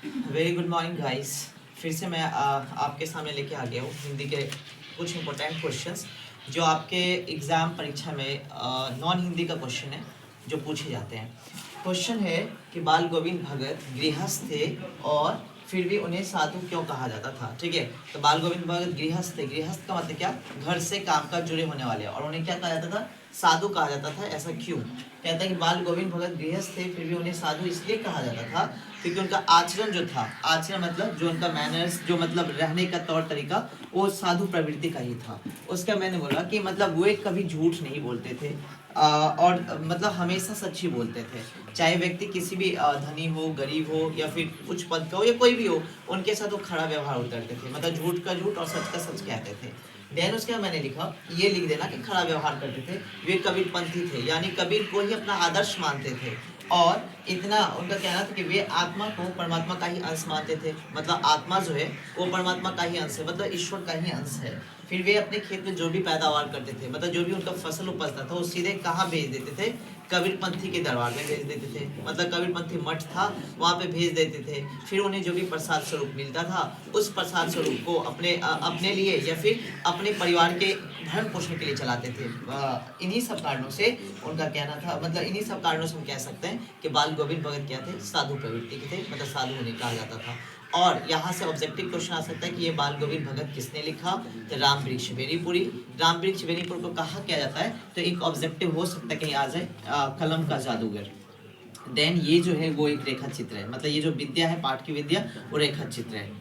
Very good morning guys. फिर से मैं आपके सामने लेके आ गया हूँ हिंदी के कुछ इंपॉर्टेंट क्वेश्चंस जो आपके एग्ज़ाम परीक्षा में नॉन हिंदी का क्वेश्चन है जो पूछे जाते हैं। क्वेश्चन है कि बाल गोविंद भगत गृहस्थ थे और फिर भी उन्हें साधु क्यों कहा जाता था। ठीक है, तो बाल गोविंद भगत गृहस्थ थे। गृहस्थ का मतलब क्या, घर से काम काज जुड़े होने वाले, और उन्हें क्या कहा जाता था, साधु कहा जाता था। ऐसा क्यों? कहता है कि बाल गोविंद भगत गृहस्थ थे फिर भी उन्हें साधु इसलिए कहा जाता था क्योंकि उनका आचरण जो था, आचरण मतलब जो उनका मैनर्स, जो मतलब रहने का तौर तरीका, वो साधु प्रवृत्ति का ही था। उसका मैंने बोला कि मतलब वो एक कभी झूठ नहीं बोलते थे और मतलब हमेशा सच ही बोलते थे। चाहे व्यक्ति किसी भी धनी हो, गरीब हो, या फिर उच्च पद का हो, या कोई भी हो, उनके साथ वो खड़ा व्यवहार उतरते थे। मतलब झूठ का झूठ और सच का सच कहते थे। देन उसके बाद मैंने लिखा, ये लिख देना कि खड़ा व्यवहार करते थे। वे कबीरपंथी थे, यानी कबीर को ही अपना आदर्श मानते थे। और इतना उनका कहना था कि वे आत्मा को परमात्मा का ही अंश मानते थे। मतलब आत्मा जो है वो परमात्मा का ही अंश है, मतलब ईश्वर का ही अंश है। फिर वे अपने खेत में जो भी पैदावार करते थे, मतलब जो भी उनका फसल उपजता था, वो सीधे कहाँ भेज देते थे, कबीरपंथी के दरबार में भेज देते थे। मतलब कबीरपंथी मठ था, वहाँ पे भेज देते थे। फिर उन्हें जो भी प्रसाद स्वरूप मिलता था, उस प्रसाद स्वरूप को अपने लिए या फिर अपने परिवार के भरण पोषण के लिए चलाते थे। इन्हीं सब कारणों से उनका कहना था, मतलब इन्हीं सब कारणों से हम कह सकते हैं कि बाल गोविंद भगत क्या थे, साधु प्रवृत्ति के थे, मतलब साधु उन्हें कहा जाता था। और यहाँ से ऑब्जेक्टिव क्वेश्चन आ सकता है कि ये बाल गोविंद भगत किसने लिखा, तो राम वृक्ष बेनीपुरी। राम वृक्ष बेनीपुर को कहा क्या जाता है, तो एक ऑब्जेक्टिव हो सकता है कहीं आ जाए, कलम का जादूगर। देन ये जो है वो एक रेखा चित्र है, मतलब ये जो विद्या है, पाठ की विद्या, वो रेखा चित्र है।